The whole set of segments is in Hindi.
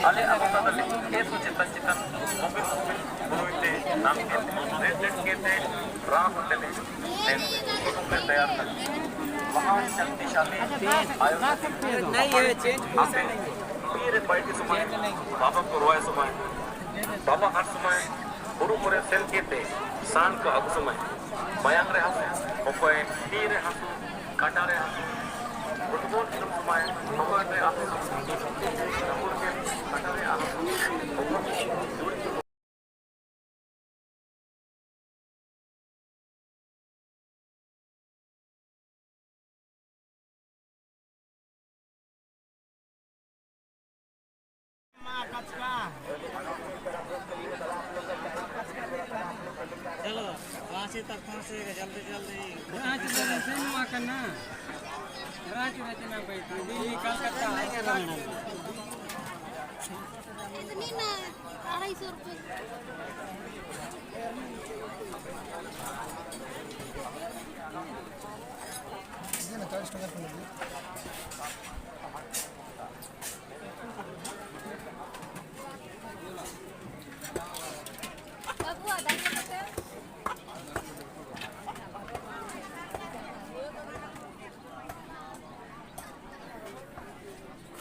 ಅಲೆ ಅವಸರದಲ್ಲಿ ಕೇಸು ಚಿತ್ತಂಚಿತನ್ ಮೊಬೈಲ್ ಗುರುವಿದ್ದೆ ನಮಗೆ रेड के राम चले तैयार कर महान शक्तिशाली वीर बैठी समय बाबा को रोए समय बाबा हर समय गुरु मुरे सेल के शान को अग समय मयांग रे हसु ओपय ती रे हसु काटा रे हसु फुटबॉल खेल समय नंबर रे हसु नंबर के काटा रे हसु चलो वहाँ से तक पहुँचेगा जल्दी जल्दी करना रांची रचना बैठी दिल्ली कलकत्ता इतनी ना 250 रुपये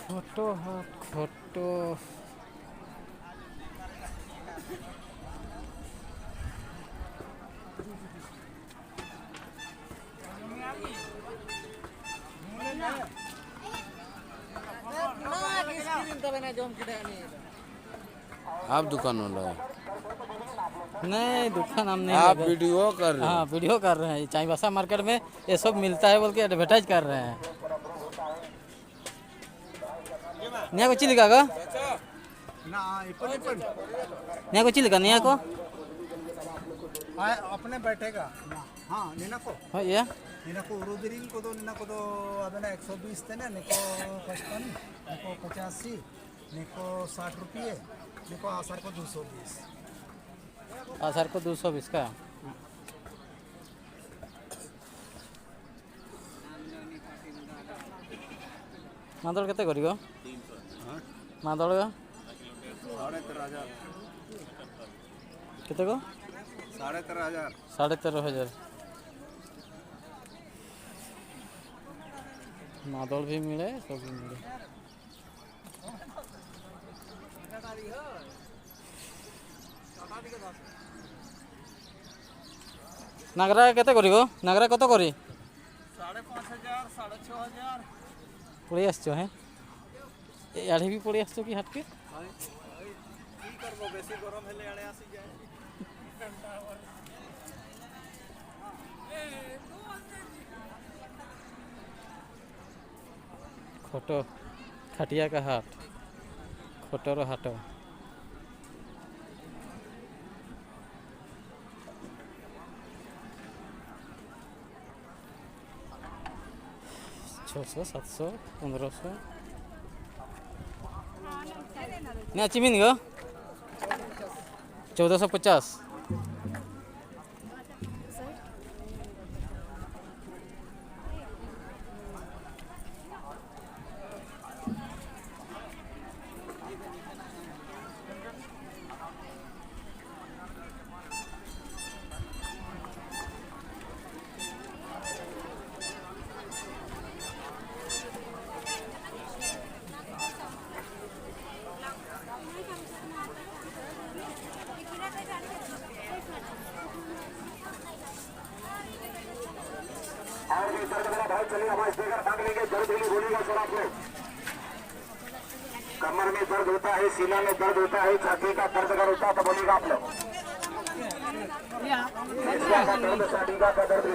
फोटो हाँ फोटो आप दुकान वाला है? नहीं दुकान हम नहीं आप लगे। वीडियो कर रहे हाँ हैं? वीडियो कर रहे हैं चाईबासा मार्केट में ये सब मिलता है बोल के एडवर्टाइज कर रहे हैं। नया को चिल्ली का नया को चिल्ली का नया को अपने बैठेगा हाँ नीना को हाँ ये नीना को उरुदिरिंग को दो अबे ना 120 थे ना निको 55 निको 85 निको 60 रुपये निको आसार को 220 आसार को 220 का मादल केते करियो मादल का 13,500 केते को 13,500 13,500 मादल भी मिले सब भी मिले नागरा केते करियो नागरा कत करी 5,500 6,500 पड़ी आसो हैं याड़े भी पड़ी आसो कि हाट के की करबो बेसी गरम हेले आड़े आसी जाए खोटो खटिया का हाट खोटोर हाट 600 700 1500 ना चिमिन गो 1450कमर में दर्द होता है सीना में दर्द होता है छाती का दर्द अगर होता है तो बोलिएगा आप लोग दर्द छाती का दर्द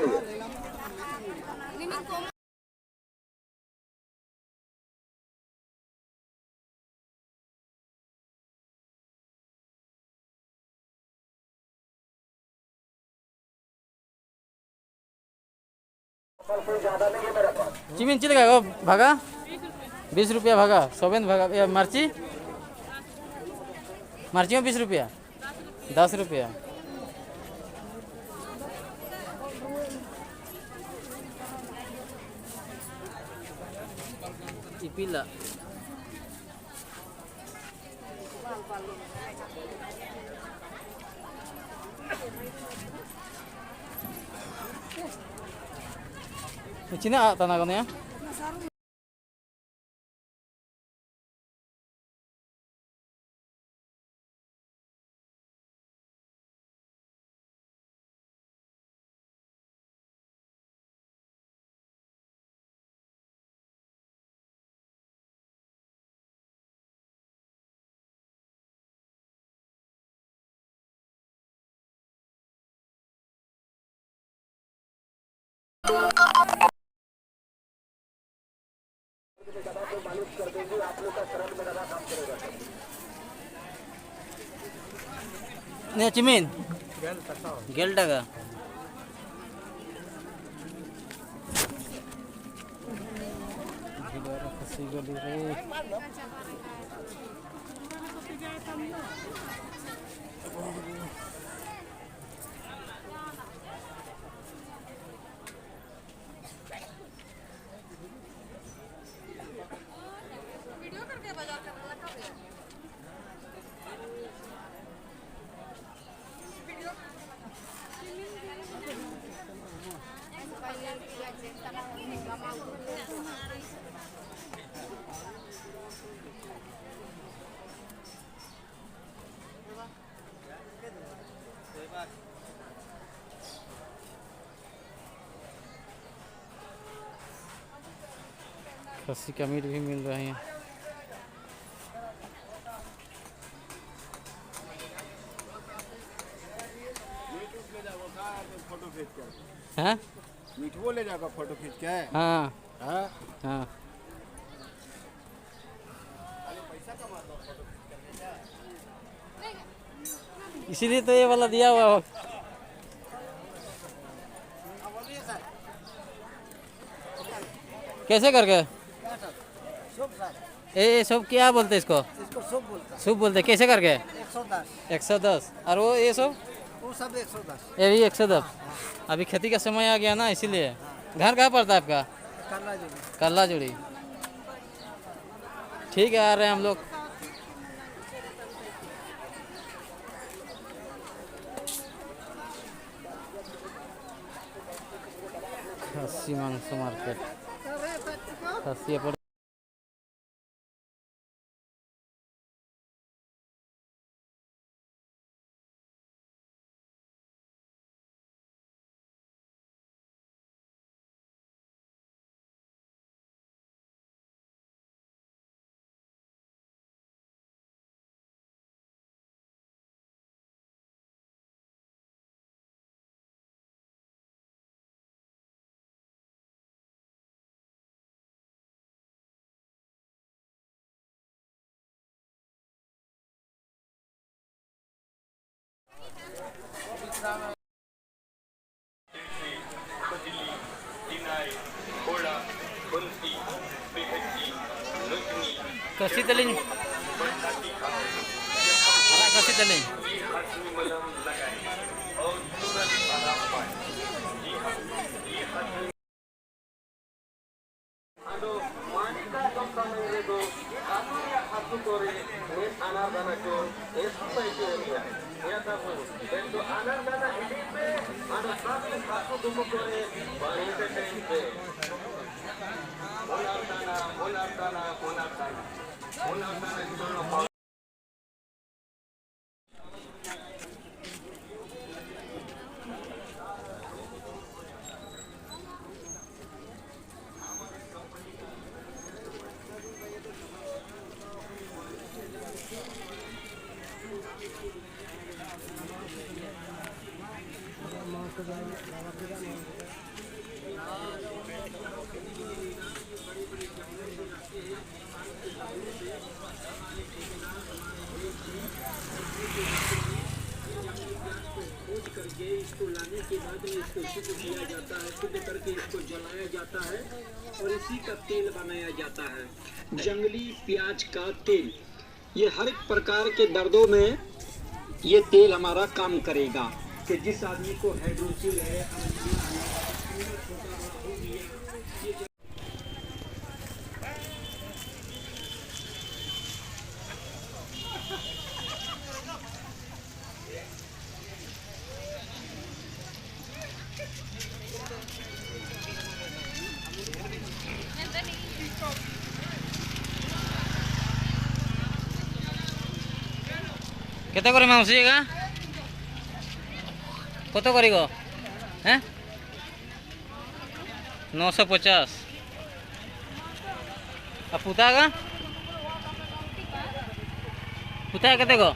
चिमिन चिल का भागा 20 रुपया भागा सोबेन भागा या मर्ची मर्ची में 20 रुपया 10 रुपया इपिला Cina tanah kono ya. Nih cimin, gel daga. खस्सी का मीट भी मिल रहा है यहाँ। हाँ? मीठो ले जाकर फोटो खींच के। हाँ हाँ हाँ इसीलिए तो ये वाला दिया हुआ हो। कैसे करके ये सब क्या बोलते इसको? इसको सूप बोलता सूप बोलते कैसे करके? 110। 110 और वो ये सब वो सब 110। ये भी 110। अभी खेती का समय आ गया ना इसीलिए। घर कहाँ पड़ता है आपका? करला जी कल्ला जुड़ी। ठीक है आ रहे हैं हम लोग। खस्सी मांस मार्केट खस्सी पर कसी तलिंग कसी तलिंग इसको लाने के बाद में इसको शुद्ध किया जाता है, शुद्ध करके इसको जलाया जाता है और इसी का तेल बनाया जाता है, जंगली प्याज का तेल। ये हर एक प्रकार के दर्दों में ये तेल हमारा काम करेगा कि जिस आदमी को हाइड्रोसिल है, কেতে করে মাউসি গা কত করি গো হ্যাঁ 950 আর পুতা গা পুতা কেতে গো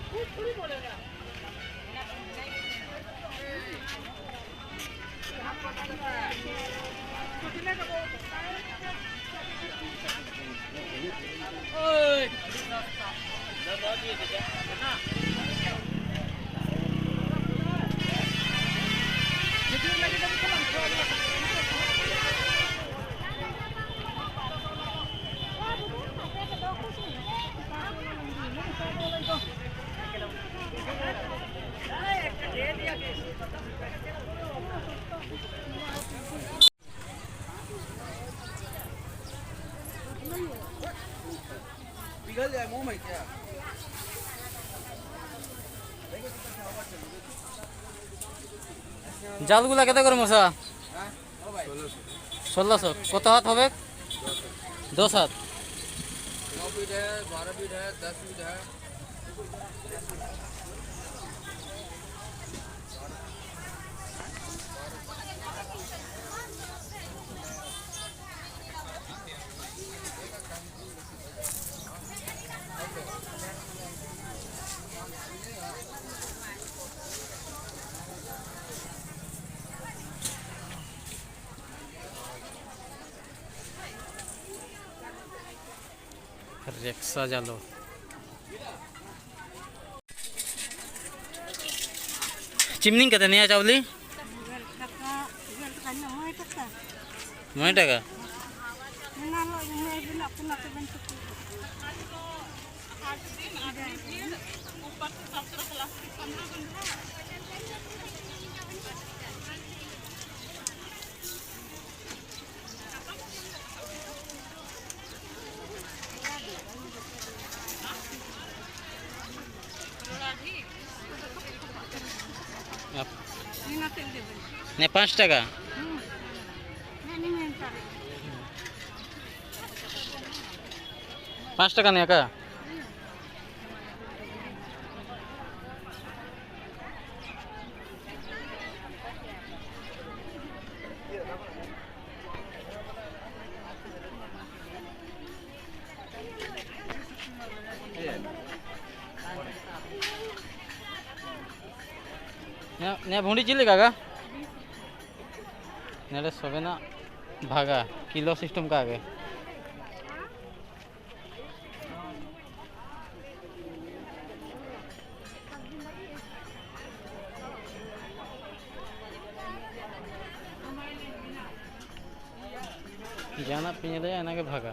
पिघल जाए मुंह में क्या জালগুলা কেতে করে মশা 1600 কত হাত হবে 10 হাত 9 फीट है, 12 फीट है, 10 फीट है। रेक्सा जालो चिमनी कते नया चावली 9 টাকা ने 5 টাকা 5 টাকা নিয়ে का ने भुंडी चिल्ली का नेड़े सबे ना भागा किलो सिस्टम का आगे जाना पिंजले आना के भागा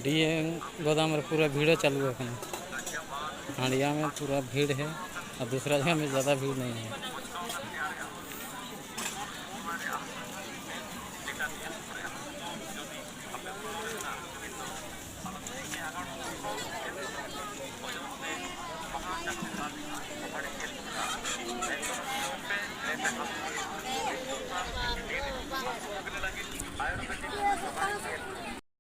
डीए गोदाम में पूरा भीड़ चालू है। हांडिया में पूरा भीड़ है और दूसरा जगह में ज़्यादा भीड़ नहीं है।